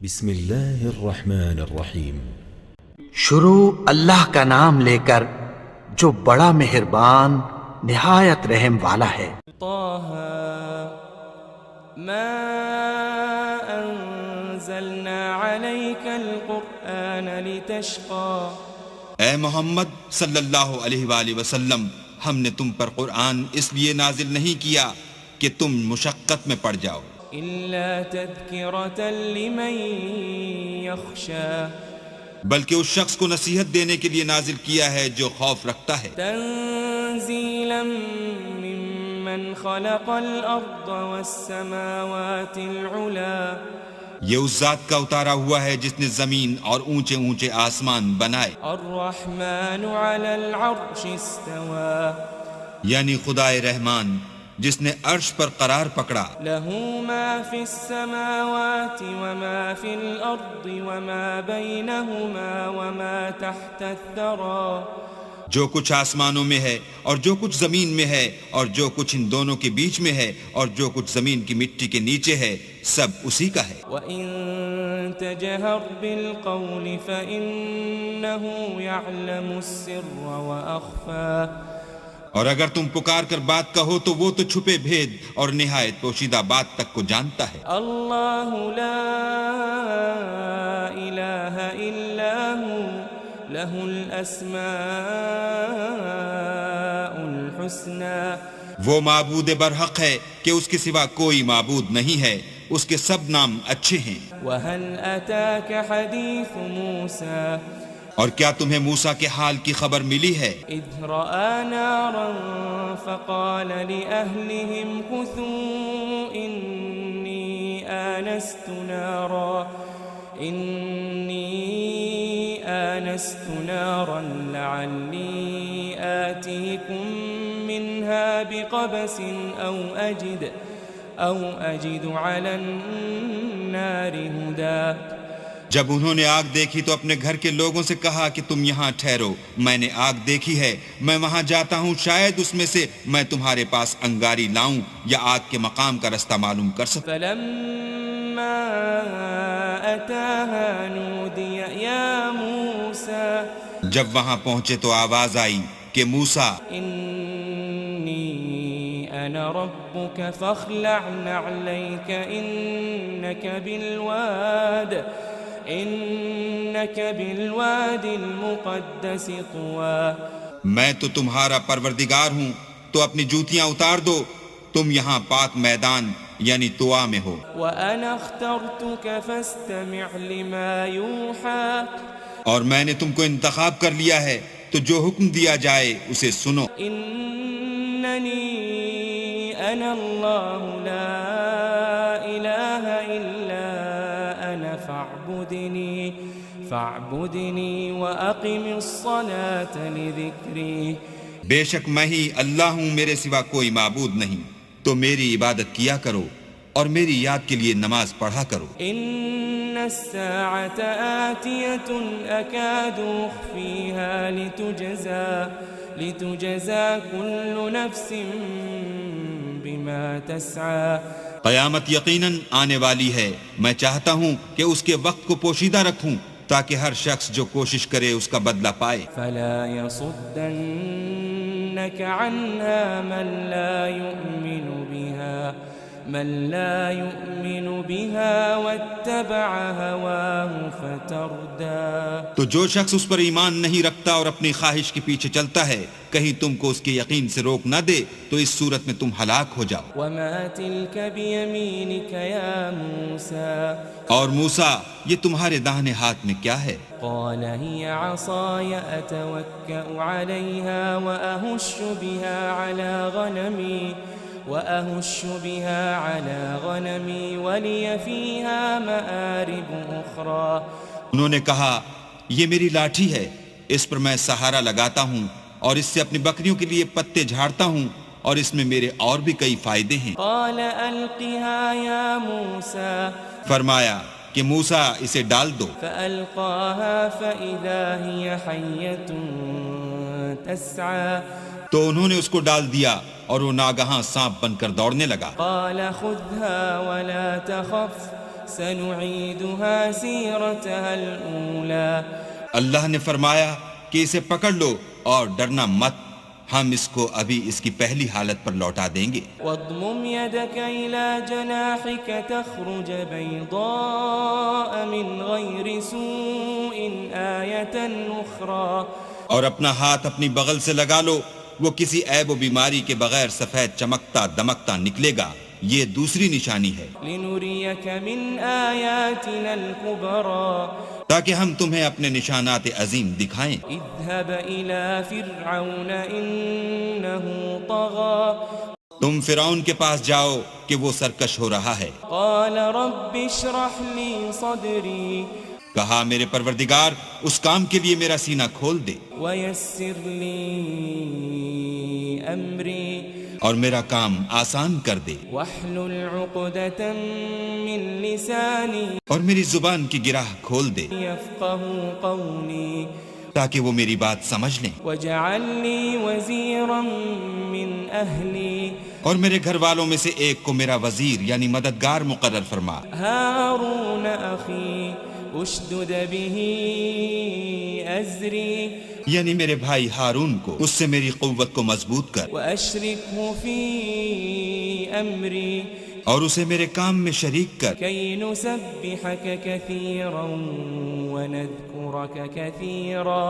بسم اللہ الرحمن الرحیم۔ شروع اللہ کا نام لے کر جو بڑا مہربان نہایت رحم والا ہے۔ طه ما انزلنا عليك القرآن لتشقى۔ اے محمد صلی اللہ علیہ وآلہ وسلم، ہم نے تم پر قرآن اس لیے نازل نہیں کیا کہ تم مشقت میں پڑ جاؤ، إلا تذكرة لمن يخشى۔ بلکہ اس شخص کو نصیحت دینے کے لیے نازل کیا ہے جو خوف رکھتا ہے، تنزيلا ممن خلق الأرض والسماوات العلا۔ یہ اس ذات کا اتارا ہوا ہے جس نے زمین اور اونچے اونچے آسمان بنائے، الرحمن على العرش استوى۔ یعنی خدائے رحمان جس نے عرش پر قرار پکڑا، له ما في السماوات وما في الأرض وما بينهما وما تحت الثرى۔ جو کچھ آسمانوں میں ہے اور جو کچھ زمین میں ہے اور جو کچھ ان دونوں کے بیچ میں ہے اور جو کچھ زمین کی مٹی کے نیچے ہے، سب اسی کا ہے۔ وَإِن تَجْهَرْ بِالْقَوْلِ فَإِنَّهُ يَعْلَمُ السِّرَّ وَأَخْفَى۔ اور اگر تم پکار کر بات کہو تو وہ تو چھپے بھید اور نہایت پوشیدہ بات تک کو جانتا ہے۔ اللہ لا الہ الا ہو لہ الاسماء الحسنى۔ وہ معبود برحق ہے کہ اس کے سوا کوئی معبود نہیں ہے، اس کے سب نام اچھے ہیں۔ وَهَلْ أَتَاكَ حَدِيثُ مُوسَى۔ اور کیا تمہیں موسیٰ کے حال کی خبر ملی ہے؟ إِذْ رَأَى نَارًا فَقَالَ لِأَهْلِهِمْ كُثُوا إِنِّي آنَسْتُ نَارًا لَعَلِّي آتِيكُم مِّنْهَا بِقَبَسٍ أَوْ أَجِدُ عَلَى النَّارِ هُدًى۔ جب انہوں نے آگ دیکھی تو اپنے گھر کے لوگوں سے کہا کہ تم یہاں ٹھہرو، میں نے آگ دیکھی ہے، میں وہاں جاتا ہوں، شاید اس میں سے میں تمہارے پاس انگاری لاؤں یا آگ کے مقام کا رستہ معلوم کر سکوں۔ فلما أتاها نودي يا موسى۔ جب وہاں پہنچے تو آواز آئی کہ موسیٰ، إني أنا ربك فاخلع نعليك إنك بالواد المقدس طوى۔ میں تو تمہارا پروردگار ہوں، تو اپنی جوتیاں اتار دو، تم یہاں پاک میدان یعنی طوا میں ہو۔ وأنا اخترتك فاستمع لما يوحى۔ اور میں نے تم کو انتخاب کر لیا ہے، تو جو حکم دیا جائے اسے سنو۔ إنني أنا الله لا إله إلا أنا فاعبدني وأقم الصلاة لذكري۔ بے شک میں ہی اللہ ہوں، میرے سوا کوئی معبود نہیں، تو میری عبادت کیا کرو اور میری یاد کے لیے نماز پڑھا کرو۔ إن الساعة آتية أكاد أخفيها لتجزى كل نفس بما تسعى۔ قیامت یقیناً آنے والی ہے، میں چاہتا ہوں کہ اس کے وقت کو پوشیدہ رکھوں تاکہ ہر شخص جو کوشش کرے اس کا بدلہ پائے۔ فلا يصدنك عنها من لا يؤمن بها واتبع هواه فتردى۔ تو جو شخص اس پر ایمان نہیں رکھتا اور اپنی خواہش کے پیچھے چلتا ہے، کہیں تم کو اس کے یقین سے روک نہ دے تو اس صورت میں تم ہلاک ہو جاؤ۔ وما تلك بيمينك يا موسى۔ اور موسیٰ، یہ تمہارے داہنے ہاتھ میں کیا ہے؟ قال هي عصاي أتوكأ عليها وأهش بها على غنمي ولي فيها مآرب أخرى۔ انہوں نے کہا، یہ میری لاٹھی ہے، اس پر میں سہارا لگاتا ہوں اور اس سے اپنی بکریوں کے لیے پتے جھاڑتا ہوں اور اس میں میرے اور بھی کئی فائدے ہیں۔ قال ألقها يا موسى۔ فرمایا کہ موسیٰ اسے ڈال دو۔ فألقاها فإذا هي حية تسعى۔ تو انہوں نے اس کو ڈال دیا اور وہ ناگہاں سانپ بن کر دوڑنے لگا۔ قال خذها ولا تخف سنعيدها سيرتها الأولى. اللہ نے فرمایا کہ اسے پکڑ لو اور ڈرنا مت، ہم اس کو ابھی اس کی پہلی حالت پر لوٹا دیں گے. واضمم يدك إلى جناحك تخرج بيضاء من غير سوء آية أخرى. اور اپنا ہاتھ اپنی بغل سے لگا لو، وہ کسی عیب و بیماری کے بغیر سفید چمکتا دمکتا نکلے گا، یہ دوسری نشانی ہے. لنريك من آياتنا الكبرى. تاکہ ہم تمہیں اپنے نشانات عظیم دکھائیں. اذهب إلى فرعون إنه طغى. تم فرعون کے پاس جاؤ کہ وہ سرکش ہو رہا ہے. قال رب اشرح لي صدري. کہا میرے پروردگار اس کام کے لیے میرا سینہ کھول دے ويسر لي أمري. اور میرا کام آسان کر دے. واحلل عقدة من لساني. اور میری زبان کی گرہ کھول دے يفقهوا قولي. تاکہ وہ میری بات سمجھ لیں. واجعل لي وزيرا من أهلي. اور میرے گھر والوں میں سے ایک کو میرا وزیر یعنی مددگار مقرر فرما. هارون أخي اشدد به أزري. یعنی میرے بھائی ہارون کو، اس سے میری قوت کو مضبوط کر وأشركه في أمري. اور اسے میرے کام میں شریک کر كي نسبحك كثيرا ونذكرك كثيرا.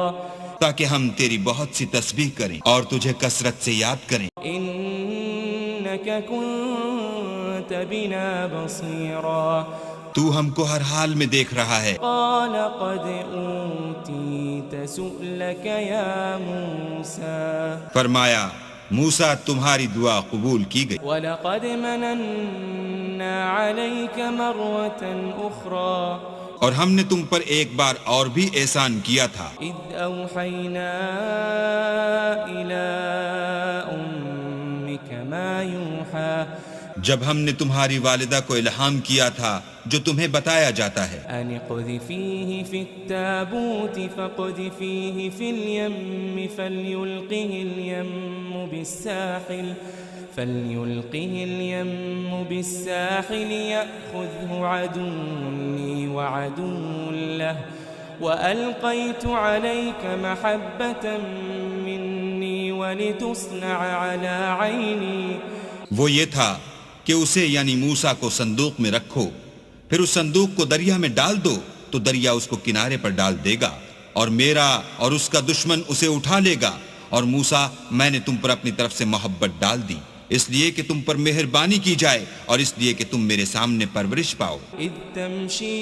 تاکہ ہم تیری بہت سی تسبیح کریں اور تجھے کثرت سے یاد کریں. إنك كنت بنا بصيرا. تو ہم کو ہر حال میں دیکھ رہا ہے. قال قد أوتيت سؤلك يا موسى. فرمایا موسیٰ تمہاری دعا قبول کی گئی. ولقد مننا عليك مرة أخرى. اور ہم نے تم پر ایک بار اور بھی احسان کیا تھا. إذ أوحينا إلى أمك ما يوحى. جب ہم نے تمہاری والدہ کو الہام کیا تھا جو تمہیں بتایا جاتا ہے. أن اقذفيه في التابوت فاقذفيه في اليم فليلقه اليم بالساحل يأخذه عدو لي وعدو له وألقيت عليك محبة مني ولتصنع على عيني. وہ یہ تھا کہ اسے یعنی موسیٰ کو صندوق میں رکھو، پھر اس صندوق کو دریا میں ڈال دو تو دریا اس کو کنارے پر ڈال دے گا، اور میرا اور اس کا دشمن اسے اٹھا لے گا. اور موسیٰ میں نے تم پر اپنی طرف سے محبت ڈال دی، اس لیے کہ تم پر مہربانی کی جائے اور اس لیے کہ تم میرے سامنے پرورش پاؤ. إذ تمشي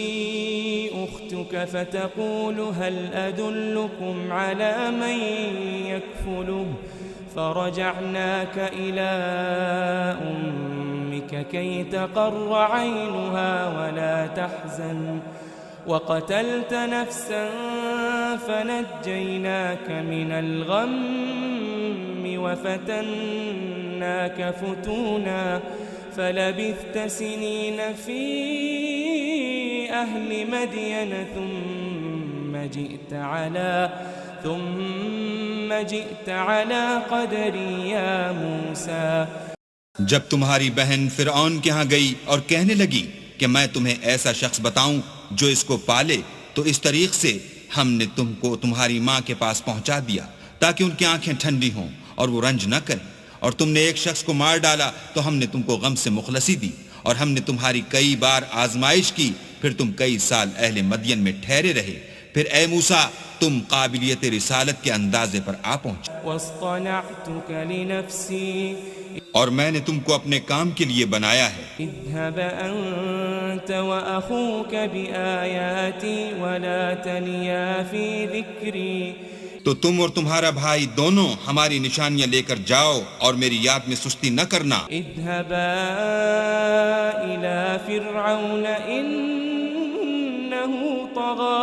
أختك فتقول هل أدلكم على من يكفله فرجعناك إلى أمك كي تقر عينها ولا تحزن وقتلت نفسا فنجيناك من الغم وفتناك فتونا فلبثت سنين في أهل مدين ثم جئت على قدري يا موسى. جب تمہاری بہن فرعون کے ہاں گئی اور کہنے لگی کہ میں تمہیں ایسا شخص بتاؤں جو اس کو پالے، تو اس طریق سے ہم نے تم کو تمہاری ماں کے پاس پہنچا دیا تاکہ ان کی آنکھیں ٹھنڈی ہوں اور وہ رنج نہ کریں. اور تم نے ایک شخص کو مار ڈالا تو ہم نے تم کو غم سے مخلصی دی، اور ہم نے تمہاری کئی بار آزمائش کی، پھر تم کئی سال اہل مدین میں ٹھہرے رہے. پھر اے موسیٰ تم قابلیت رسالت کے اندازے پر آ پہنچے، واصطنعتك لنفسي. اور میں نے تم کو اپنے کام کے لیے بنایا ہے. اذهب أنت وأخوك بآياتي ولا تنيا في ذكري. تو تم اور تمہارا بھائی دونوں ہماری نشانیاں لے کر جاؤ اور میری یاد میں سستی نہ کرنا. اذهبا إلى فرعون إنه طغى.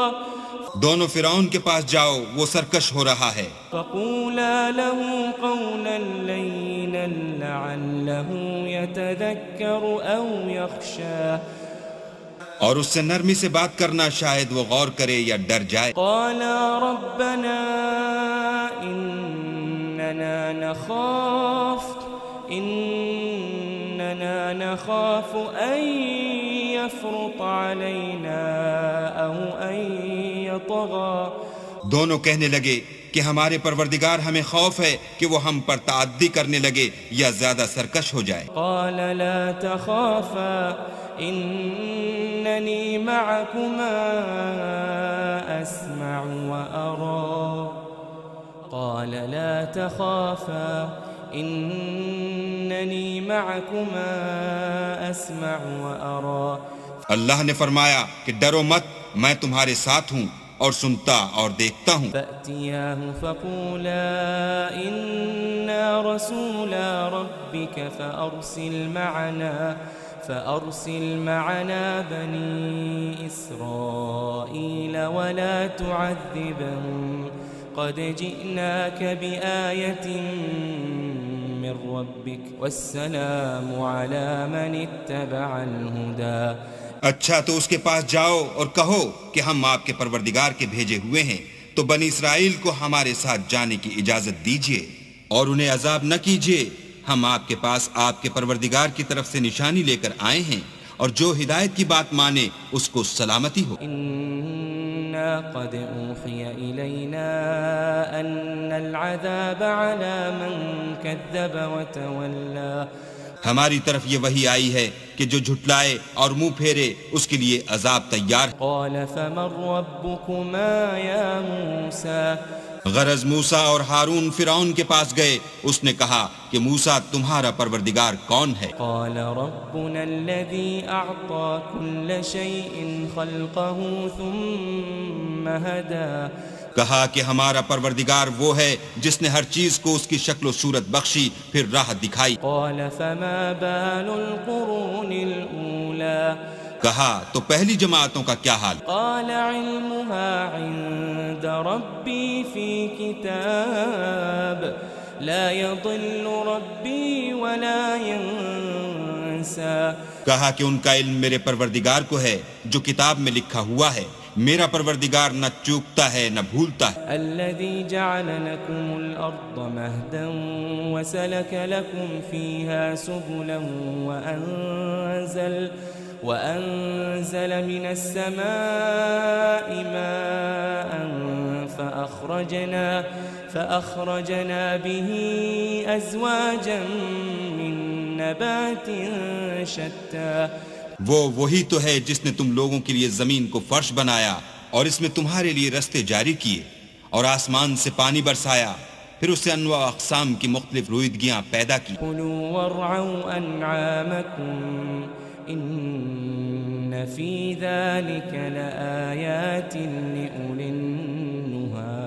دونوں فرعون کے پاس جاؤ، وہ سرکش ہو رہا ہے. فقولا له قولا لينا لعله يتذكر أو يخشى. اور اس سے نرمی سے بات کرنا، شاید وہ غور کرے یا ڈر جائے. قالا ربنا إننا نخاف أن يفرط علينا أو أن يطغى دونوں کہنے لگے کہ ہمارے پروردگار ہمیں خوف ہے کہ وہ ہم پر تعدی کرنے لگے یا زیادہ سرکش ہو جائے. قال لا تخافا إنني معكما أسمع وأرى قال لا تخافا إنني معكما أسمع وأرى. اللہ نے فرمایا کہ ڈرو مت، میں تمہارے ساتھ ہوں اور سنتا اور دیکھتا ہوں. فأتياه فقولا إنا رسولا ربك فأرسل معنا بني إسرائيل ولا تعذبهم قد جئناك بآية من ربك والسلام على من اتبع الهدى. اچھا تو اس کے پاس جاؤ اور کہو کہ ہم آپ کے پروردگار کے بھیجے ہوئے ہیں، تو بنی اسرائیل کو ہمارے ساتھ جانے کی اجازت دیجیے اور انہیں عذاب نہ کیجیے. ہم آپ کے پاس آپ کے پروردگار کی طرف سے نشانی لے کر آئے ہیں، اور جو ہدایت کی بات مانے اس کو سلامتی ہو. إنا قد أوحي إلينا أن العذاب على من كذب وتولى. ہماری طرف یہ وحی آئی ہے کہ جو جھٹلائے اور منہ پھیرے اس کے لیے عذاب تیار. قال فمن ربكما يا موسى. غرض موسیٰ اور ہارون فرعون کے پاس گئے. اس نے کہا کہ موسیٰ تمہارا پروردگار کون ہے؟ قال ربنا الذي أعطى كل شيء خلقه ثم هدى. کہا کہ ہمارا پروردگار وہ ہے جس نے ہر چیز کو اس کی شکل و صورت بخشی پھر راہ دکھائی. قال فما بال القرون الأولى. کہا تو پہلی جماعتوں کا کیا حال؟ قال علمها عند ربي في كتاب لا يضل ربي ولا ينسى. کہا کہ ان کا علم میرے پروردگار کو ہے جو کتاب میں لکھا ہوا ہے، میرا پروردگار نہ چوکتا ہے نہ بھولتا ہے. الذي جعل لكم الأرض مهدا وسلك لكم فيها سبلا وأنزل من السماء ماء فأخرجنا به أزواجا من نبات شتى. وہی تو ہے جس نے تم لوگوں کے لیے زمین کو فرش بنایا اور اس میں تمہارے لیے رستے جاری کیے اور آسمان سے پانی برسایا، پھر اس سے انواع اقسام کی مختلف رویدگیاں پیدا کی. كلوا وارعوا أنعامكم إن في ذلك لآيات لأولي النهى.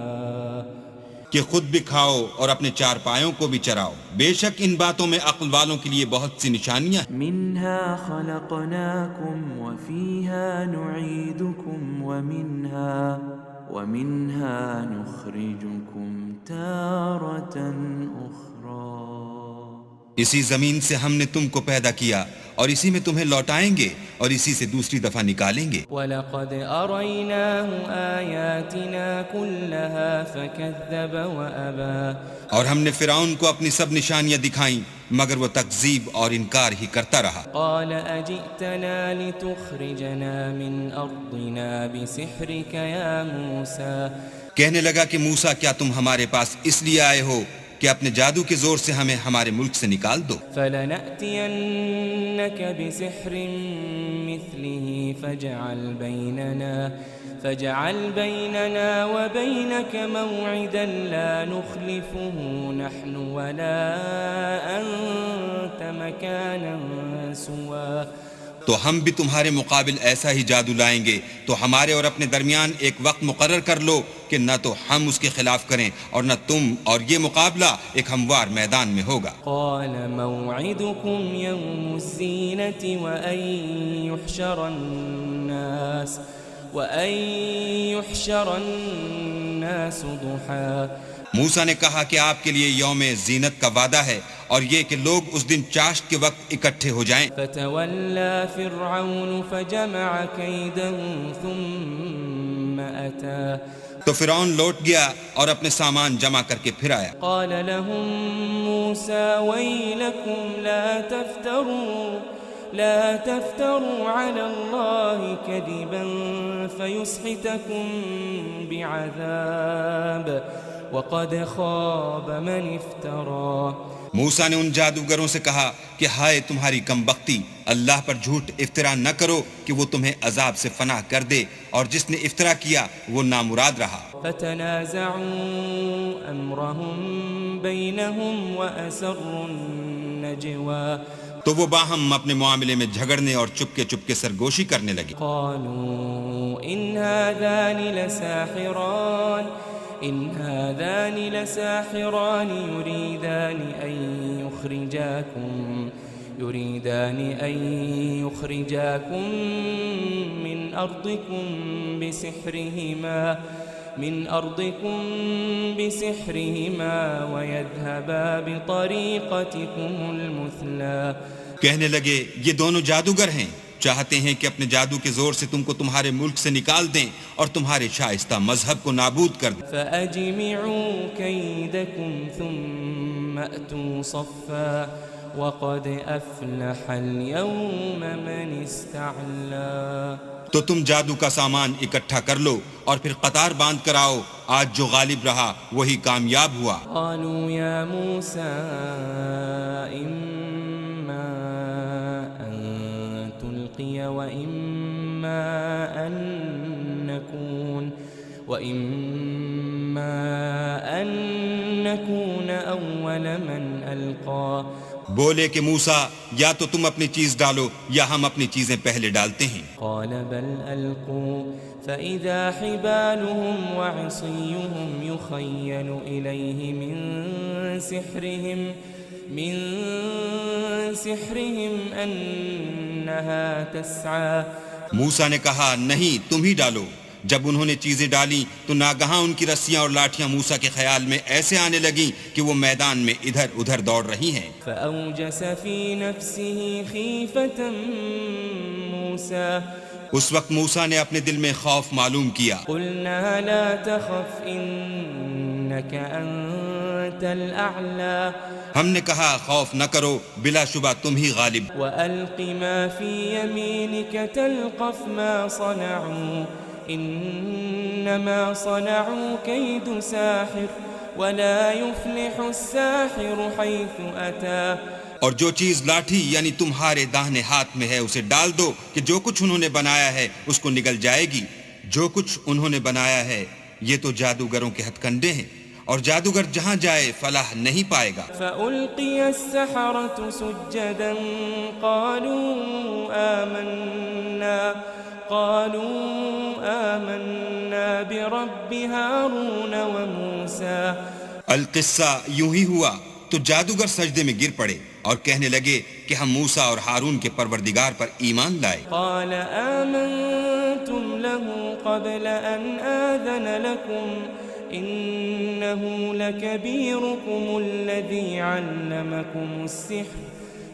کہ خود بھی کھاؤ اور اپنے چار پایوں کو بھی چراؤ، بے شک ان باتوں میں عقل والوں کے لیے بہت سی نشانیاں. منها خلقناكم وفيها نعيدكم ومنها نخرجكم تارة أخرى. اسی زمین سے ہم نے تم کو پیدا کیا اور اسی میں تمہیں لوٹائیں گے اور اسی سے دوسری دفعہ نکالیں گے. وَلَقَدْ أَرَيْنَاهُ آيَاتِنَا كُلَّهَا فَكَذَّبَ وَأَبَى. اور ہم نے فرعون کو اپنی سب نشانیاں دکھائیں مگر وہ تکذیب اور انکار ہی کرتا رہا. قَالَ أَجِئْتَنَا لِتُخْرِجَنَا مِنْ أَرْضِنَا بِسِحْرِكَ يَا مُوسَى. کہنے لگا کہ موسیٰ کیا تم ہمارے پاس اس لیے آئے ہو کہ اپنے جادو کے زور سے ہمیں ہمارے ملک سے نکال دو؟ فَلَنَأْتِيَنَّكَ بِسِحْرٍ مِثْلِهِ فَاجْعَلْ بَيْنَنَا وَبَيْنَكَ مَوْعِدًا لَا نُخْلِفُهُ نَحْنُ وَلَا أَنْتَ مَكَانًا سُوًى. تو ہم بھی تمہارے مقابل ایسا ہی جادو لائیں گے، تو ہمارے اور اپنے درمیان ایک وقت مقرر کر لو کہ نہ تو ہم اس کے خلاف کریں اور نہ تم، اور یہ مقابلہ ایک ہموار میدان میں ہوگا. قال موعدكم يوم الزينة وأن يحشر الناس ضحى. موسیٰ نے کہا کہ آپ کے لیے یوم زینت کا وعدہ ہے اور یہ کہ لوگ اس دن چاشت کے وقت اکٹھے ہو جائیں. فتولى فرعون فجمع كيده ثم أتى. تو فرعون لوٹ گیا اور اپنے سامان جمع کر کے پھر آیا. قال لهم موسى ويلكم لا تفتروا لا تفتروا على الله كذبا فيسحتكم بعذاب وقد خاب من افترى. موسیٰ نے ان جادوگروں سے کہا کہ ہائے تمہاری کم بختی، اللہ پر جھوٹ افطرا نہ کرو کہ وہ تمہیں عذاب سے فنا کر دے، اور جس نے افطرا کیا وہ نامراد رہا. فتنازعوا امرهم بينهم واسروا النجوى. تو وہ باہم اپنے معاملے میں جھگڑنے اور چپکے چپکے سرگوشی کرنے لگے. قالوا إن هذان لساحران يريدان أن يخرجاكم من أرضكم بسحرهما ويذهبا بطريقتكم المثلى. کہنے لگے یہ دونوں جادوگر ہیں، چاہتے ہیں کہ اپنے جادو کے زور سے تم کو تمہارے ملک سے نکال دیں اور تمہارے شائستہ مذہب کو نابود کر دیں. فأجمعوا كيدكم ثم أتوا صفا وقد أفلح اليوم من استعلا. تو تم جادو کا سامان اکٹھا کر لو اور پھر قطار باندھ کر آؤ، آج جو غالب رہا وہی کامیاب ہوا. قالوا يا موسى إما أن تلقي وإما أن نكون أول من ألقى. بولے کہ موسیٰ یا تو تم اپنی چیز ڈالو یا ہم اپنی چیزیں پہلے ڈالتے ہیں. قال بل ألقوا فإذا حبالهم وعصيهم يخيل إليه من سحرهم أنها تسعى. موسیٰ نے کہا نہیں تم ہی ڈالو. جب انہوں نے چیزیں ڈالی تو ناگہاں ان کی رسیاں اور لاٹھیاں موسیٰ کے خیال میں ایسے آنے لگیں کہ وہ میدان میں ادھر ادھر دوڑ رہی ہیں. فأوجس في نفسه خيفة موسى. اس وقت موسیٰ نے اپنے دل میں خوف معلوم کیا. قلنا لا تخف إنك أنت الأعلى. ہم نے کہا خوف نہ کرو، بلا شبہ تم ہی غالب. وألق ما في يمينك تلقف ما صنعوا إنما صنعوا كيد ساحر ولا يفلح الساحر حيث أتى. اور جو چیز لاٹھی یعنی تمہارے داہنے ہاتھ میں ہے اسے ڈال دو کہ جو کچھ انہوں نے بنایا ہے اس کو نگل جائے گی. جو کچھ انہوں نے بنایا ہے یہ تو جادوگروں کے ہتھ کنڈے ہیں، اور جادوگر جہاں جائے فلاح نہیں پائے گا. فألقي السحرة سجدا قالوا آمنا برب هارون وموسى. القصہ یوں ہی ہوا تو جادوگر سجدے میں گر پڑے اور کہنے لگے کہ ہم موسیٰ اور ہارون کے پروردگار پر ایمان لائے. قال آمنتم له قبل أن آذن لكم إنه لكبيركم الذي علمكم السحر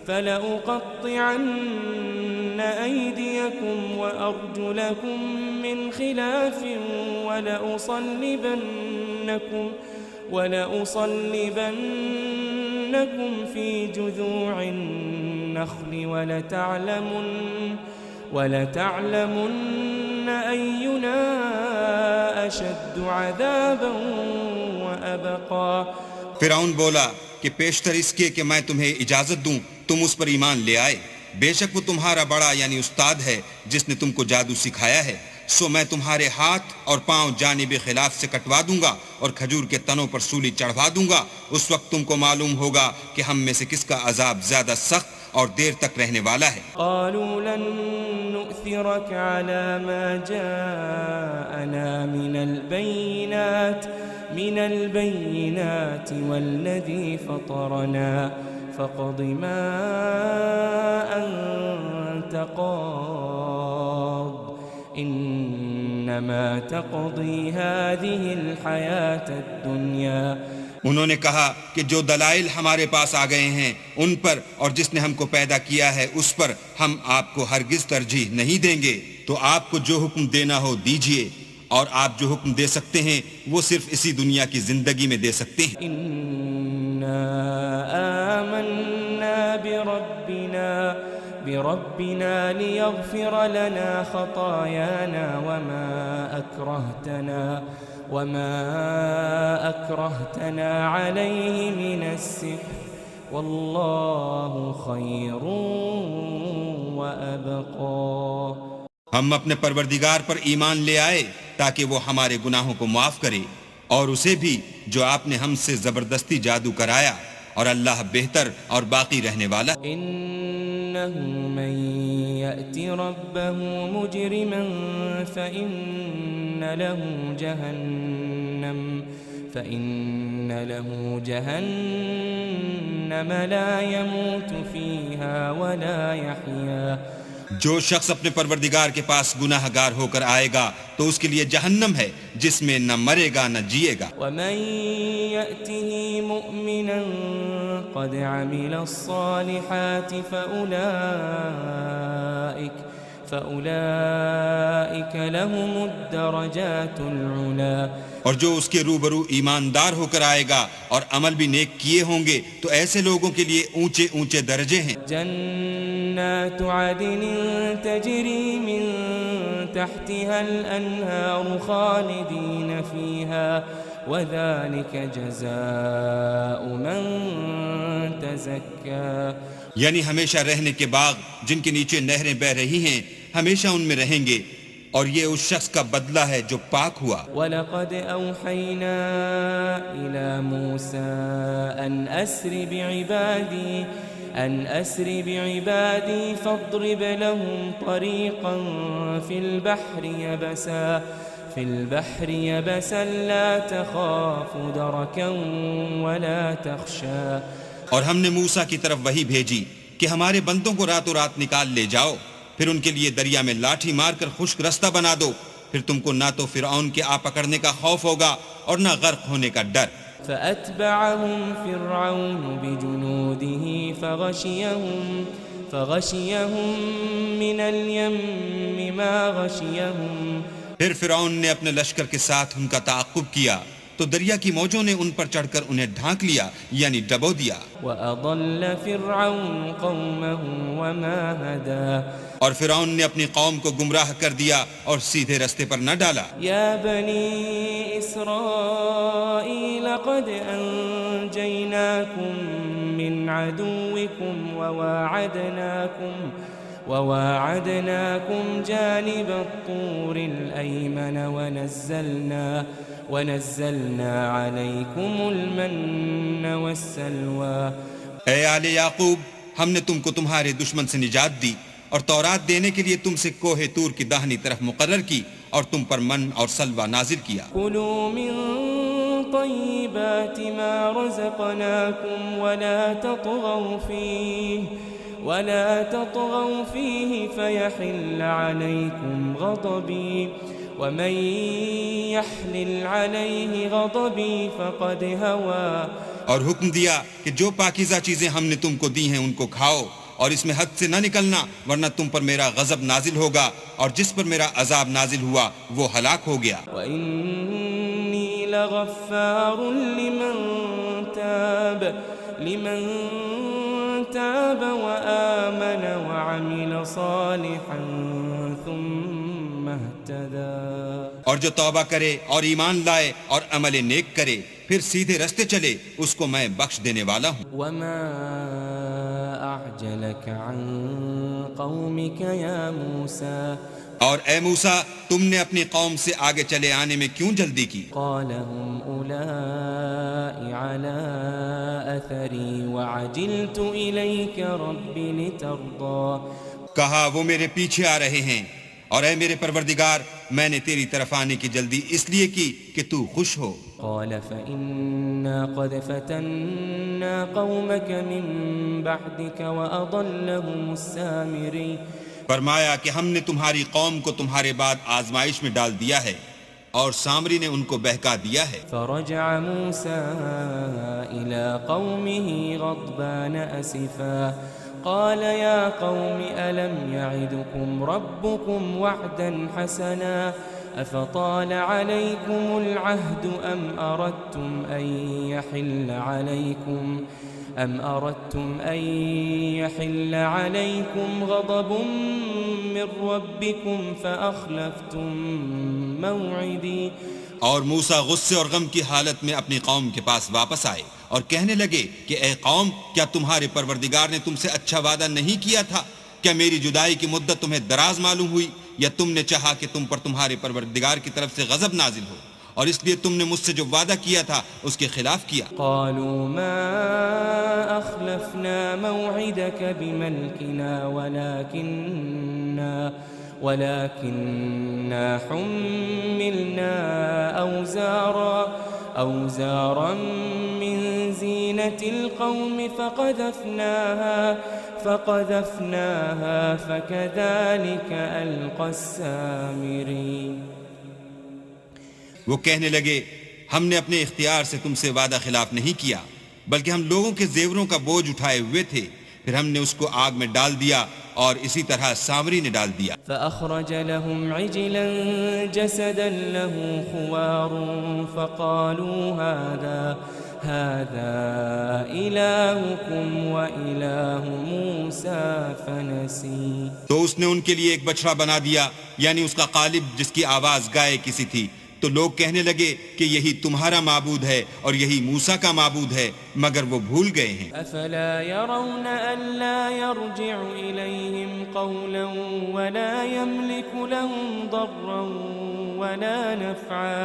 فلأقطعن أيديكم وأرجلكم من خلاف ولأصلبنكم في جذوع النخل ولتعلمن أينا أشد عذابا وأبقى. فرعون بولا کہ پیشتر اس کے کہ میں تمہیں اجازت دوں تم اس پر ایمان لے آئے، بے شک وہ تمہارا بڑا یعنی استاد ہے جس نے تم کو جادو سکھایا ہے، سو میں تمہارے ہاتھ اور پاؤں جانب خلاف سے کٹوا دوں گا اور کھجور کے تنوں پر سولی چڑھوا دوں گا. اس وقت تم کو معلوم ہوگا کہ ہم میں سے کس کا عذاب زیادہ سخت اور دیر تک رہنے والا ہے. قالوا لن نؤثرك على ما جاءنا من البينات والذي فطرنا فاقض ما أنت قاض إنما تقضي هذه الحياة الدنيا. انہوں نے کہا کہ جو دلائل ہمارے پاس آ گئے ہیں ان پر اور جس نے ہم کو پیدا کیا ہے اس پر ہم آپ کو ہرگز ترجیح نہیں دیں گے. تو آپ کو جو حکم دینا ہو دیجئے، اور آپ جو حکم دے سکتے ہیں وہ صرف اسی دنیا کی زندگی میں دے سکتے ہیں. إنا آمنا بربنا ليغفر لنا خطايانا وما أكرهتنا عليه من السحر والله خير وأبقى. ہم اپنے پروردگار پر ایمان لے آئے تاکہ وہ ہمارے گناہوں کو معاف کرے اور اسے بھی جو آپ نے ہم سے زبردستی جادو کرایا، اور اللہ بہتر اور باقی رہنے والا. إنه من يأت ربه مجرما فإن له جهنم لا يموت فيها ولا يحيا. جو شخص اپنے پروردگار کے پاس گناہ گار ہو کر آئے گا تو اس کے لیے جہنم ہے جس میں نہ مرے گا نہ جیے گا. ومن يأته مؤمنا قد عمل الصالحات فأولئك لهم الدرجات العلا. اور جو اس کے روبرو ایماندار ہو کر آئے گا اور عمل بھی نیک کیے ہوں گے تو ایسے لوگوں کے لیے اونچے اونچے درجے ہیں. جنات عدن تجری من تحتها الأنهار خالدين فيها وذلك جزاء من تزكى. یعنی ہمیشہ رہنے کے باغ جن کے نیچے نہریں بہ رہی ہیں، ہمیشہ ان میں رہیں گے، اور یہ اس شخص کا بدلہ ہے جو پاک ہوا. وَلَقَدْ أَوْحَيْنَا إِلَى مُوسَىٰ أَنْ أَسْرِ بِعِبَادِي فَاضْرِبْ لَهُمْ طَرِيقًا فِي الْبَحْرِ يَبَسًا لَا تَخَافُ دَرَكًا وَلَا تَخْشَىٰ. اور ہم نے موسیٰ کی طرف وحی بھیجی کہ ہمارے بندوں کو راتوں رات نکال لے جاؤ، پھر ان کے لیے دریا میں لاٹھی مار کر خشک رستہ بنا دو، پھر تم کو نہ تو فرعون کے آ پکڑنے کا خوف ہوگا اور نہ غرق ہونے کا ڈر. فأتبعهم فرعون بجنوده فغشيهم من اليم ما غشيهم. پھر فرعون نے اپنے لشکر کے ساتھ ان کا تعاقب کیا تو دریا کی موجوں نے ان پر چڑھ کر انہیں ڈھانک لیا، یعنی ڈبو دیا. وأضل فرعون قومه وما هدى. اور فرعون نے اپنی قوم کو گمراہ کر دیا اور سیدھے رستے پر نہ ڈالا. یا بنی اسرائیل قد انجیناکم من عدوکم وواعدناکم جانب الطور الأيمن ونزلنا عليكم المن والسلوى. اے آل یعقوب، ہم نے تم کو تمہارے دشمن سے نجات دی اور تورات دینے کے لیے تم سے کوہ طور کی داہنی طرف مقرر کی اور تم پر من اور سلوہ نازل کیا. کلوا من طیبات ما رزقناکم ولا تطغوا فيه فيحل عليكم غضبي ومن يحلل عليه غضبي فقد هوى. اور حکم دیا کہ جو پاکیزہ چیزیں ہم نے تم کو دی ہیں ان کو کھاؤ اور اس میں حد سے نہ نکلنا، ورنہ تم پر میرا غضب نازل ہوگا، اور جس پر میرا عذاب نازل ہوا وہ ہلاک ہو گیا. وَإِنِّي لَغَفَّارٌ لِمَن تَابَ وَآمَنَ وَعَمِلَ صَالِحًا ثُمَّ اهْتَدَى. اور جو توبہ کرے اور ایمان لائے اور عمل نیک کرے پھر سیدھے رستے چلے، اس کو میں بخش دینے والا ہوں. وَمَا أَعْجَلَكَ عَن قَوْمِكَ يَا مُوسَى. اور اے موسیٰ، تم نے اپنی قوم سے آگے چلے آنے میں کیوں جلدی کی؟ قَالَ هُمْ أُولَاءِ عَلَىٰ أَثَرِي وَعَجِلْتُ إِلَيْكَ رَبِّ لِتَرْضَىٰ. کہا وہ میرے پیچھے آ رہے ہیں، اور اے میرے پروردگار، میں نے تیری طرف آنے کی جلدی اس لیے کی کہ تو خوش ہو. قال فإنا قد فتنا قومك من بعدك وأضلهم السامري. فرمایا کہ ہم نے تمہاری قوم کو تمہارے بعد آزمائش میں ڈال دیا ہے اور سامری نے ان کو بہکا دیا ہے. فرجع موسى إلى قومه غضبان أسفا قال يا قوم ألم يعدكم ربكم وعدا حسنا أفطال عليكم العهد أم أردتم أن أم أردتم أن يحل عليكم غضب من ربكم فأخلفتم موعدي اور موسیٰ غصے اور غم کی حالت میں اپنی قوم کے پاس واپس آئے اور کہنے لگے کہ اے قوم، کیا تمہارے پروردگار نے تم سے اچھا وعدہ نہیں کیا تھا؟ کیا میری جدائی کی مدت تمہیں دراز معلوم ہوئی، یا تم نے چاہا کہ تم پر تمہارے پروردگار کی طرف سے غضب نازل ہو اور اس لیے تم نے مجھ سے جو وعدہ کیا تھا اس کے خلاف کیا؟ قالوا ما أخلفنا موعدك بملكنا ولكننا حملنا أوزارا من زينة القوم فقذفناها فكذلك ألقى السامري. وہ کہنے لگے ہم نے اپنے اختیار سے تم سے وعدہ خلاف نہیں کیا، بلکہ ہم لوگوں کے زیوروں کا بوجھ اٹھائے ہوئے تھے، پھر ہم نے اس کو آگ میں ڈال دیا اور اسی طرح سامری نے ڈال دیا. فأخرج لهم عجلا جسدا له خوار فقالوا هذا إلهكم وإله موسى فنسي. تو اس نے ان کے لیے ایک بچڑا بنا دیا، یعنی اس کا قالب جس کی آواز گائے کسی تھی. تو لوگ کہنے لگے کہ یہی تمہارا معبود ہے اور یہی موسیٰ کا معبود ہے، مگر وہ بھول گئے ہیں. افلا يرون الا يرجع اليهم قولا ولا يملك لهم ضرا ولا نفعا.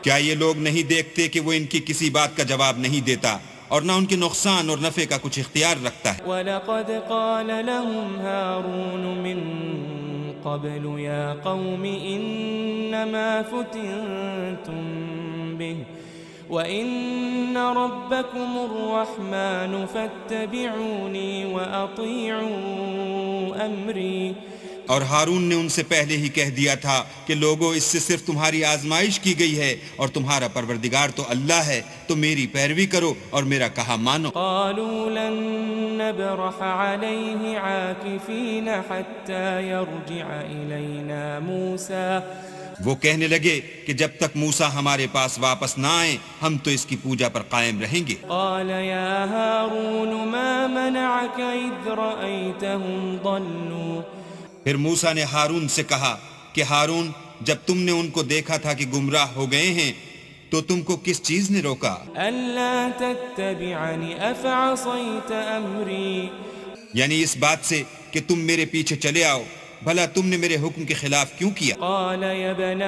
کیا یہ لوگ نہیں دیکھتے کہ وہ ان کی کسی بات کا جواب نہیں دیتا اور نہ ان کے نقصان اور نفع کا کچھ اختیار رکھتا ہے؟ وَلَقَدْ قَالَ لَهُمْ هَارُونُ مِن قَبْلُ يَا قَوْمِ إِنَّمَا فُتِنْتُمْ بِهِ وَإِنَّ رَبَّكُمُ الرَّحْمَنُ فَاتَّبِعُونِي وَأَطِيعُوا أَمْرِي. اور ہارون نے ان سے پہلے ہی کہہ دیا تھا کہ لوگوں، اس سے صرف تمہاری آزمائش کی گئی ہے اور تمہارا پروردگار تو اللہ ہے، تو میری پیروی کرو اور میرا کہا مانو. قالوا لن نبرح عليه عاكفين حتى يرجع إلينا موسى. وہ کہنے لگے کہ جب تک موسیٰ ہمارے پاس واپس نہ آئیں ہم تو اس کی پوجا پر قائم رہیں گے. قال يا هارون ما منعك إذ رأيتهم ضلوا. پھر موسیٰ نے ہارون سے کہا کہ ہارون، جب تم نے ان کو دیکھا تھا کہ گمراہ ہو گئے ہیں تو تم کو کس چیز نے روکا؟ ألا تتبعني أفعصيت أمري. یعنی اس بات سے کہ تم میرے پیچھے چلے آؤ، بھلا تم نے میرے حکم کے خلاف کیوں کیا؟ قال يا ابن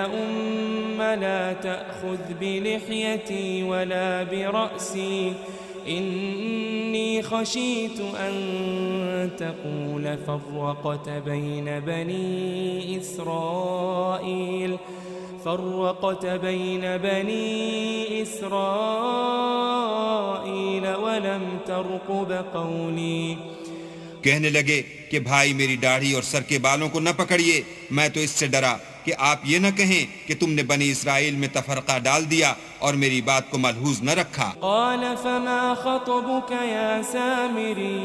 لا تأخذ بلحيتي ولا برأسي إني خشيت أن تقول فرقت بين بني إسرائيل ولم ترقب قولي. کہنے لگے کہ بھائی میری داڑھی اور سر کے بالوں کو نہ پکڑیے، میں تو اس سے ڈرا کہ آپ یہ نہ کہیں کہ تم نے بنی اسرائیل میں تفرقہ ڈال دیا اور میری بات کو ملحوظ نہ رکھا. قال فما خطبك يا سامري.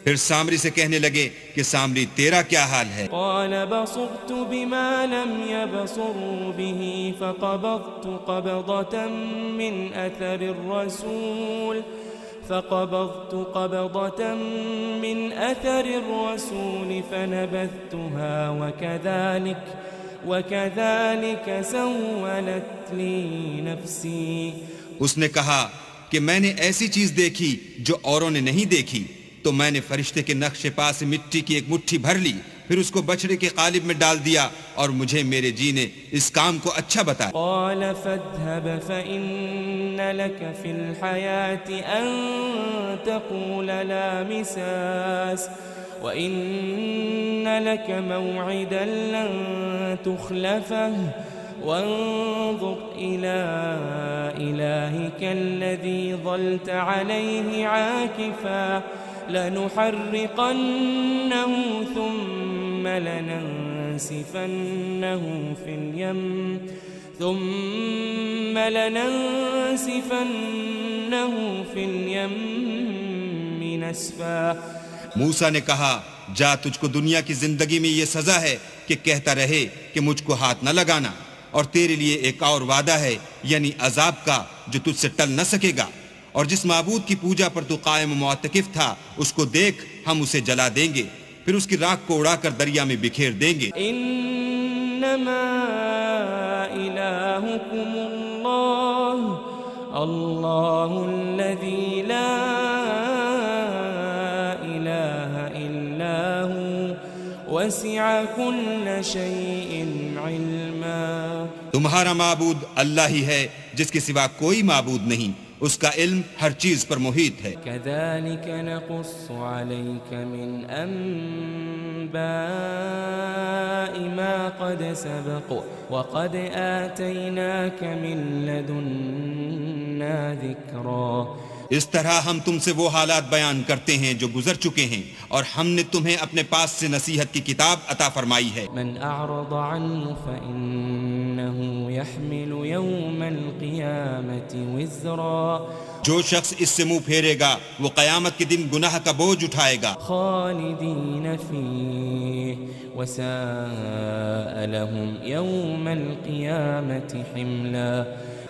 پھر سامری سے کہنے لگے کہ سامری تیرا کیا حال ہے؟ قال بصرت بما لم يبصروا به فقبضت قبضة من أثر الرسول فنبذتها وكذلك سولت لي نفسي. اس نے کہا کہ میں نے ایسی چیز دیکھی جو اوروں نے نہیں دیکھی، تو میں نے فرشتے کے نقش پا سے مٹی کی ایک مٹھی بھر لی، پھر اس کو بچڑے کے قالب میں ڈال دیا اور مجھے میرے جی نے اس کام کو اچھا بتایا. قال فاذهب فإن لك في الحياة أن تقول لا مساس وإن لك موعدا لن تخلفه وانظر إلى إلهك الذي ظلت عليه عاكفا لنحرقنه ثم لننسفنه في اليم نسفا. موسیٰ نے کہا جا، تجھ کو دنیا کی زندگی میں یہ سزا ہے کہ کہتا رہے کہ مجھ کو ہاتھ نہ لگانا، اور تیرے لیے ایک اور وعدہ ہے، یعنی عذاب کا جو تجھ سے ٹل نہ سکے گا، اور جس معبود کی پوجا پر تو قائم و معتکف تھا اس کو دیکھ ہم اسے جلا دیں گے، پھر اس کی راکھ کو اڑا کر دریا میں بکھیر دیں گے۔ انما الہکم اللہ الذی لا الہ الا ہوا وسع کل شیء علما۔ تمہارا معبود اللہ ہی ہے جس کے سوا کوئی معبود نہیں، اس کا علم ہر چیز پر محیط ہے۔ كذلك نقص عليك من أنباء ما قد سبق وقد آتيناك من لدنا ذكرا۔ اس طرح ہم تم سے وہ حالات بیان کرتے ہیں جو گزر چکے ہیں، اور ہم نے تمہیں اپنے پاس سے نصیحت کی کتاب عطا فرمائی ہے۔ من أعرض عنه فإنه يحمل يوم القيامة وزرا۔ جو شخص اس سے منہ پھیرے گا وہ قیامت کے دن گناہ کا بوجھ اٹھائے گا۔ خالدين فيه وساء لهم يوم القيامة حملا۔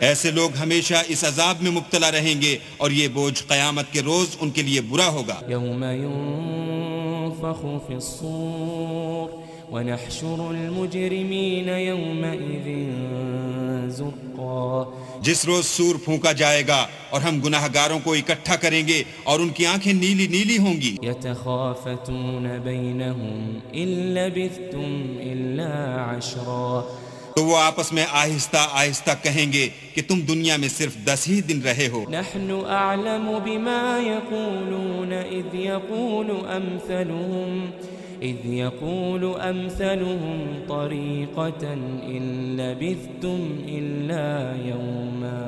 ایسے لوگ ہمیشہ اس عذاب میں مبتلا رہیں گے اور یہ بوجھ قیامت کے روز ان کے لیے برا ہوگا۔ يوم ينفخ في الصور ونحشر المجرمين يومئذ زرقا۔ جس روز سور پھونکا جائے گا اور ہم گناہ گاروں کو اکٹھا کریں گے اور ان کی آنکھیں نیلی نیلی ہوں گی۔ يتخافتون بينهم إن لبثتم إلا عشرا۔ تو وہ آپس میں آہستہ آہستہ کہیں گے کہ تم دنیا میں صرف 10 ہی دن رہے ہو۔ نحن أعلم بما يقولون إذ يقول أمثلهم طريقة إن لبثتم إلا يوما۔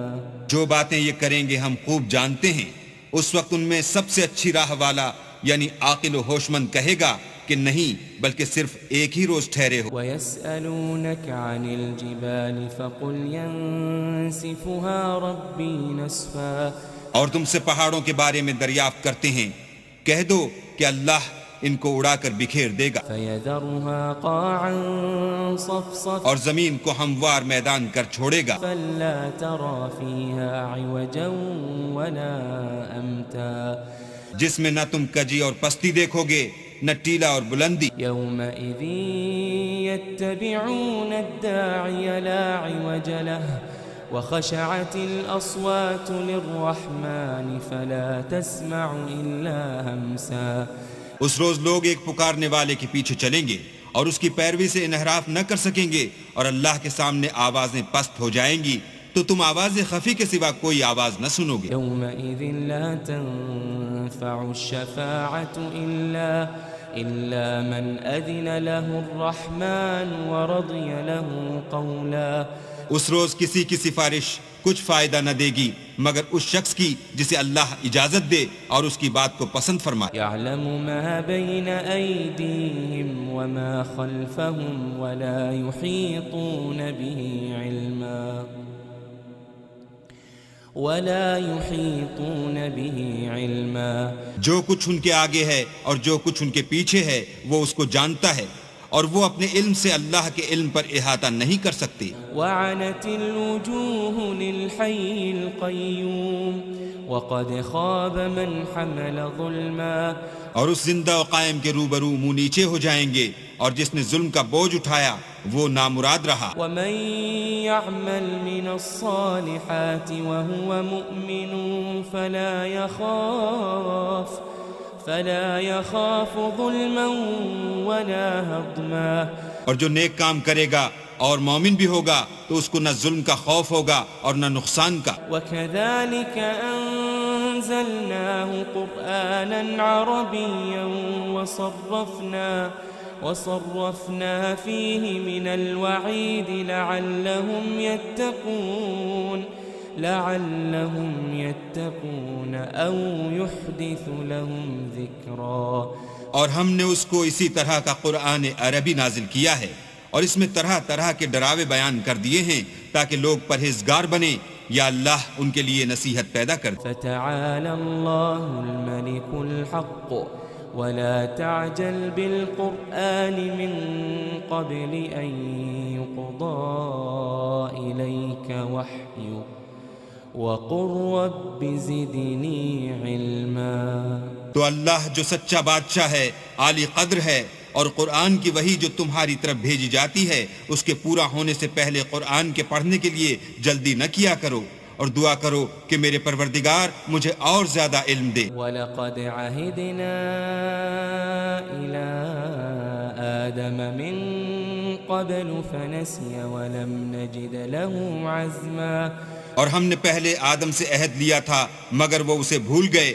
جو باتیں یہ کریں گے ہم خوب جانتے ہیں۔ اس وقت ان میں سب سے اچھی راہ والا یعنی عاقل و ہوش مند کہے گا کہ نہیں بلکہ صرف ایک ہی روز ٹھہرے ہو۔ وَيَسْأَلُونَكَ عَنِ الْجِبَالِ فَقُلْ يَنسِفُهَا رَبِّي نَسْفًا۔ اور تم سے پہاڑوں کے بارے میں دریافت کرتے ہیں، کہہ دو کہ اللہ ان کو اڑا کر بکھیر دے گا، فَيَذَرُهَا قَاعًا صَفْصَفًا اور زمین کو ہموار میدان کر چھوڑے گا، فَلَا تَرَى فِيهَا عِوَجًا وَلَا أَمْتًا۔ جس میں نہ تم کجی اور پستی دیکھو گے نہ ٹیلا اور بلندی۔ يَوْمَئِذٍ يَتَّبِعُونَ الدَّاعِيَ لَا عِوَجَ لَهُ وَخَشَعَتِ الْأَصْوَاتُ لِلرَّحْمَنِ فَلَا تَسْمَعُ إِلَّا هَمْسًا۔ اس روز لوگ ایک پکارنے والے کے پیچھے چلیں گے اور اس کی پیروی سے انحراف نہ کر سکیں گے، اور اللہ کے سامنے آوازیں پست ہو جائیں گی تو تم آواز خفی کے سوا کوئی آواز نہ سنو گے۔ يومئذ لا تنفع الشفاعة إلا من أذن له الرحمن ورضي له قولا۔ اس روز کسی کی سفارش کچھ فائدہ نہ دے گی مگر اس شخص کی جسے اللہ اجازت دے اور اس کی بات کو پسند فرمائے۔ يعلم ما بين أيديهم وما خلفهم ولا يحيطون به علما۔ جو کچھ ان کے آگے ہے اور جو کچھ ان کے پیچھے ہے وہ اس کو جانتا ہے، اور وہ اپنے علم سے اللہ کے علم پر احاطہ نہیں کر سکتے۔ وعنت الوجوه للحي القيوم وقد خاب من حمل ظلما۔ اور اس زندہ و قائم کے روبرو منہ نیچے ہو جائیں گے، اور جس نے ظلم کا بوجھ اٹھایا وہ نامراد رہا۔ ومن يعمل من الصالحات وهو مؤمن فلا يخاف ظلما ولا هضما۔ اور جو نیک کام کرے گا اور مومن بھی ہوگا تو اس کو نہ ظلم کا خوف ہوگا اور نہ نقصان کا۔ وكذلك أنزلناه قرآنا عربيا وصرفنا فيه من الوعيد لعلهم يتقون أو يحدث لهم ذكرا۔ اور ہم نے اس کو اسی طرح کا قرآن عربی نازل کیا ہے، اور اس میں طرح طرح کے ڈراوے بیان کر دیے ہیں تاکہ لوگ پرہیزگار بنیں یا اللہ ان کے لیے نصیحت پیدا کر دے۔ فتعالى الله الملك الحق ولا تعجل بالقرآن من قبل أن يقضى إليك وحيه وقل رب زدنی علما. تو اللہ جو سچا بادشاہ ہے، عالی قدر ہے، اور قرآن کی وحی جو تمہاری طرف بھیجی جاتی ہے اس کے پورا ہونے سے پہلے قرآن کے پڑھنے کے لیے جلدی نہ کیا کرو، اور دعا کرو کہ میرے پروردگار مجھے اور زیادہ علم دے. وَلَقَدْ عَهِدْنَا إِلَىٰ آدَمَ مِن قَبْلُ فَنَسِيَ وَلَمْ نَجِدْ لَهُ عَزْمًا. اور ہم نے پہلے آدم سے عہد لیا تھا مگر وہ اسے بھول گئے،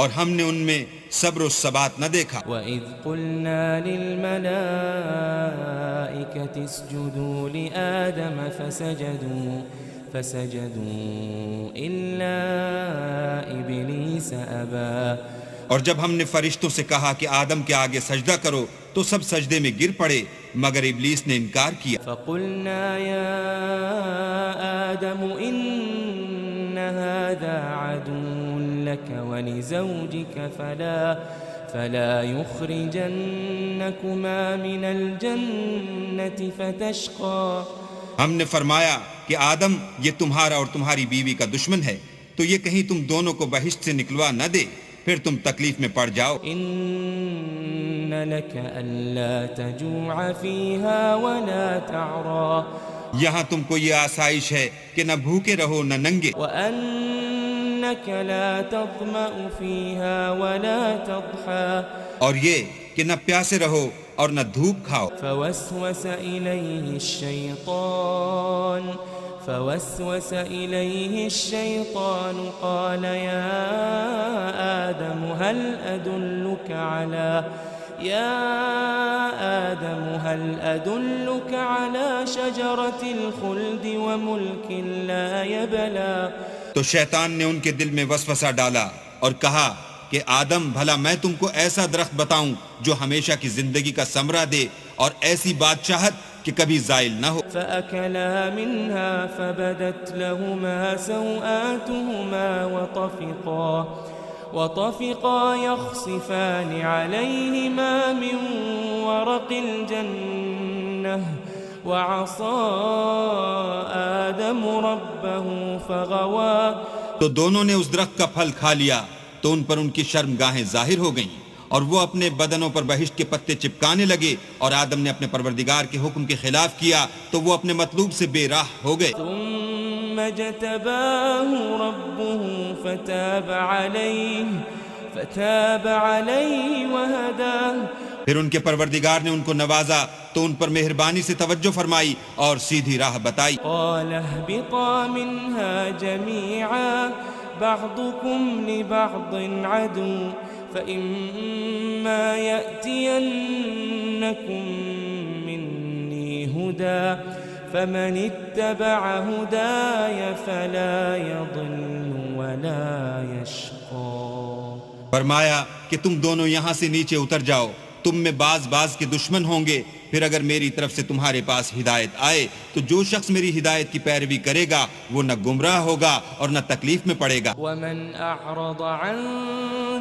اور ہم نے ان میں صبر و ثبات نہ دیکھا. وَإِذْ قُلْنَا لِلْمَلَائِكَةِ اسْجُدُوا لِآدَمَ فَسَجَدُوا إِلَّا إِبْلِيسَ أَبَىٰ. اور جب ہم نے فرشتوں سے کہا کہ آدم کے آگے سجدہ کرو تو سب سجدے میں گر پڑے مگر ابلیس نے انکار کیا. فَقُلْنَا يَا آدَمُ إِنَّ هَٰذَا عَدُوٌّ لَكَ وَلِزَوْجِكَ فَلَا يُخْرِجَنَّكُمَا مِنَ الْجَنَّةِ فَتَشْقَىٰ. ہم نے فرمایا کہ آدم یہ تمہارا اور تمہاری بیوی کا دشمن ہے، تو یہ کہیں تم دونوں کو بہشت سے نکلوا نہ دے، پھر تم تکلیف میں پڑ جاؤ. إِنَّ لَكَ أَلَّا تَجُوعَ فِيهَا وَلَا تَعْرَىٰ. یہاں تم کو یہ آسائش ہے کہ نہ بھوکے رہو نہ ننگے، وَأَنَّكَ لَا تَظْمَأُ فِيهَا وَلَا تَضْحَىٰ. اور یہ کہ نہ پیاسے رہو اور نہ دھوپ کھاؤ. فوسوس إليه الشيطان قال يا آدم هل أدلك على شجرة الخلد وملك لا يبلى. تو شیطان نے ان کے دل میں وسوسہ ڈالا اور کہا کہ آدم بھلا میں تم کو ایسا درخت بتاؤں جو ہمیشہ کی زندگی کا ثمرہ دے اور ایسی بادشاہت کہ کبھی زائل نہ ہو. فأكلا منها فبدت لهما سوآتهما وطفقا يخصفان عليهما من ورق الجنة وعصى آدم ربه فغوى. تو دونوں نے اس درخت کا پھل کھا لیا تو ان پر ان کی شرمگاہیں ظاہر ہو گئیں اور وہ اپنے بدنوں پر بہشت کے پتے چپکانے لگے، اور آدم نے اپنے پروردگار کے حکم کے خلاف کیا تو وہ اپنے مطلوب سے بے راہ ہو گئے. ثم اجتباه ربه فتاب عليه وهداه. پھر ان کے پروردگار نے ان کو نوازا تو ان پر مہربانی سے توجہ فرمائی اور سیدھی راہ بتائی. قال اهبطا منها جميعا بعضكم لبعض عدو فإما يأتينكم مني هدى فمن اتبع هداي فلا يضل ولا يشقى. فرمایا کہ تم دونوں یہاں سے نیچے اتر جاؤ، تم میں بعض کے دشمن ہوں گے، پھر اگر میری طرف سے تمہارے پاس ہدایت آئے تو جو شخص میری ہدایت کی پیروی کرے گا وہ نہ گمراہ ہوگا اور نہ تکلیف میں پڑے گا. ومن اعرض عن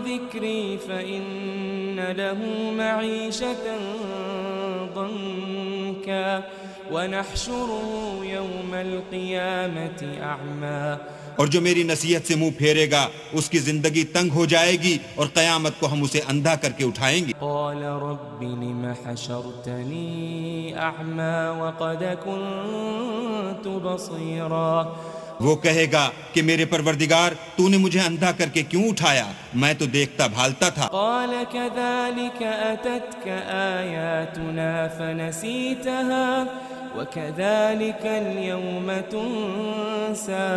ذکری فإن له معیشة ضنکا ونحشره يوم القیامة اعما. اور جو میری نصیحت سے منہ پھیرے گا اس کی زندگی تنگ ہو جائے گی اور قیامت کو ہم اسے اندھا کر کے اٹھائیں گے. قال رب لم حشرتني اعمى وقد كنت بصيرا. وہ کہے گا کہ میرے پروردگار تو نے مجھے اندھا کر کے کیوں اٹھایا، میں تو دیکھتا بھالتا تھا. قال كذلك أتتك آياتنا فنسيتها وكذلك اليوم تنسى.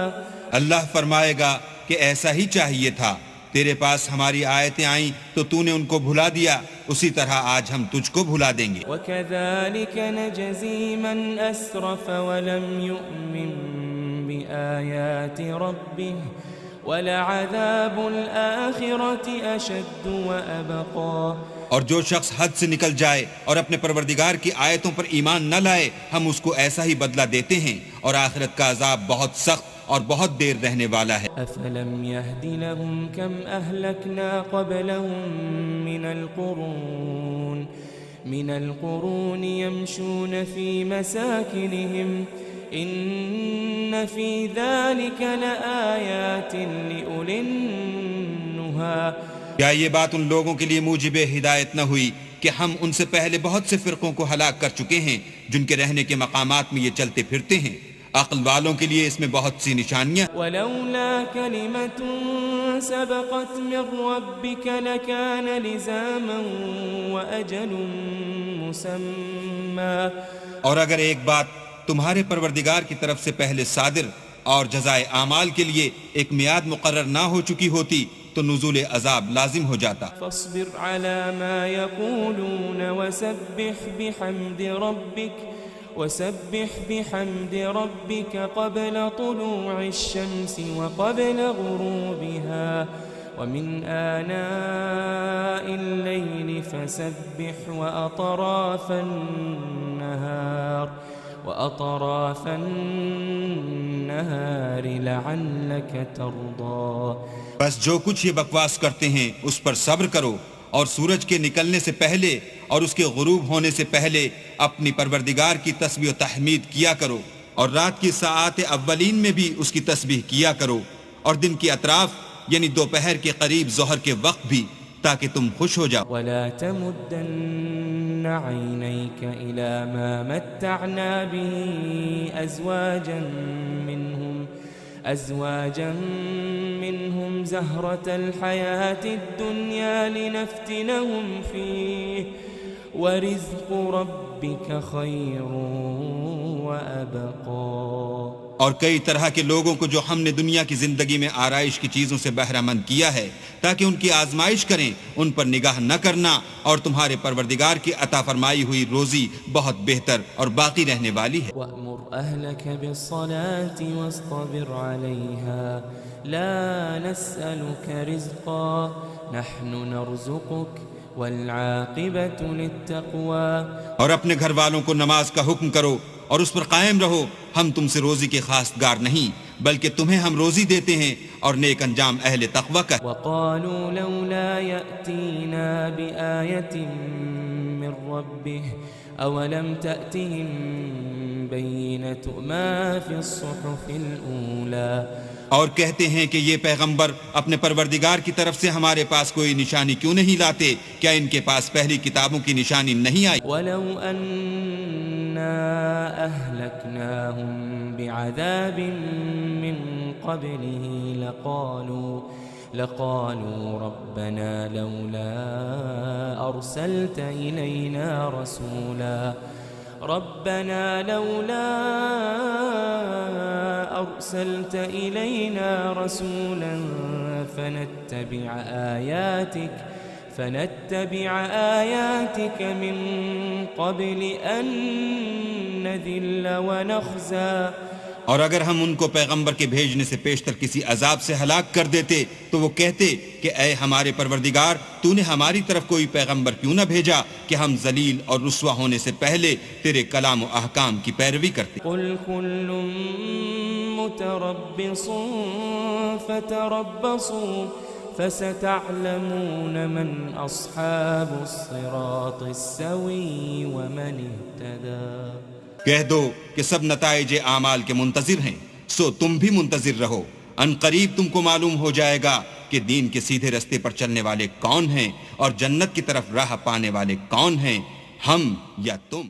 اللہ فرمائے گا کہ ایسا ہی چاہیے تھا، تیرے پاس ہماری آیتیں آئیں تو تو نے ان کو بھلا دیا، اسی طرح آج ہم تجھ کو بھلا دیں گے. وكذلك نجزي من أسرف ولم يؤمن بآيات ربه ولعذاب الآخرة أشد وأبقى. اور جو شخص حد سے نکل جائے اور اپنے پروردگار کی آیتوں پر ایمان نہ لائے ہم اس کو ایسا ہی بدلہ دیتے ہیں، اور آخرت کا عذاب بہت سخت اور بہت دیر رہنے والا ہے. أفلم يهد لهم كم أهلكنا قبلهم من القرون يمشون في مساكنهم إن إن في ذلك لآيات لأولي النهى کیا یہ بات ان لوگوں کے لیے موجب ہدایت نہ ہوئی کہ ہم ان سے پہلے بہت سے فرقوں کو ہلاک کر چکے ہیں جن کے رہنے کے مقامات میں یہ چلتے پھرتے ہیں؟ عقل والوں کے لیے اس میں بہت سی نشانیاں. ولولا كلمة سبقت من ربك لكان لزاما وأجل مسمى. اور اگر ایک بات تمہارے پروردگار کی طرف سے پہلے صادر اور جزائے اعمال کے لیے ایک میعاد مقرر نہ ہو چکی ہوتی تو نزول عذاب لازم ہو جاتا. فاصبر على ما يقولون وسبح بحمد ربك قبل طلوع الشمس وقبل غروبها ومن آناء الليل فسبح وأطراف النهار لعلك ترضى. بس جو کچھ یہ بکواس کرتے ہیں اس پر صبر کرو اور سورج کے نکلنے سے پہلے اور اس کے غروب ہونے سے پہلے اپنی پروردگار کی تسبیح و تحمید کیا کرو اور رات کی ساعات اولین میں بھی اس کی تسبیح کیا کرو اور دن کی اطراف یعنی دوپہر کے قریب ظہر کے وقت بھی تاکہ تم خوش ہو جاؤ. ولا تمدن عينيك إلى ما متعنا به أزواجا منهم زهرة الحياة الدنيا لنفتنهم فيه ورزق ربك خير وأبقى. اور کئی طرح کے لوگوں کو جو ہم نے دنیا کی زندگی میں آرائش کی چیزوں سے بہرہ مند کیا ہے تاکہ ان کی آزمائش کریں، ان پر نگاہ نہ کرنا، اور تمہارے پروردگار کی عطا فرمائی ہوئی روزی بہت بہتر اور باقی رہنے والی ہے. وَأْمُرْ أَهْلَكَ بِالصَّلَاةِ وَاصْطَبِرْ عَلَيْهَا لَا نَسْأَلُكَ رِزْقًا نَحْنُ نَرْزُقُكَ وَالْعَاقِبَةُ لِلتَّقْوَى. اور اپنے گھر والوں کو نماز کا حکم کرو اور اس پر قائم رہو، ہم تم سے روزی کے خواستگار نہیں بلکہ تمہیں ہم روزی دیتے ہیں اور نیک انجام اہل تقوی کا. وقالوا لولا يأتينا بآية من ربه أولم تأتهم بينة ما في الصحف الأولى. اور کہتے ہیں کہ یہ پیغمبر اپنے پروردگار کی طرف سے ہمارے پاس کوئی نشانی کیوں نہیں لاتے؟ کیا ان کے پاس پہلی کتابوں کی نشانی نہیں آئی؟ ولو أنا أهلكناهم بعذاب من قبله لقالوا ربنا لولا أرسلت إلينا رسولا فنتبع آياتك من قبل أن نذل ونخزى. اور اگر ہم ان کو پیغمبر کے بھیجنے سے پیشتر کسی عذاب سے ہلاک کر دیتے تو وہ کہتے کہ اے ہمارے پروردگار، تو نے ہماری طرف کوئی پیغمبر کیوں نہ بھیجا کہ ہم ذلیل اور رسوا ہونے سے پہلے تیرے کلام و احکام کی پیروی کرتے. قل كل متربص فتربصوا فستعلمون من أصحاب الصراط السوي ومن اهتدى. کہہ دو کہ سب نتائج اعمال کے منتظر ہیں، سو تم بھی منتظر رہو، ان قریب تم کو معلوم ہو جائے گا کہ دین کے سیدھے رستے پر چلنے والے کون ہیں اور جنت کی طرف راہ پانے والے کون ہیں، ہم یا تم.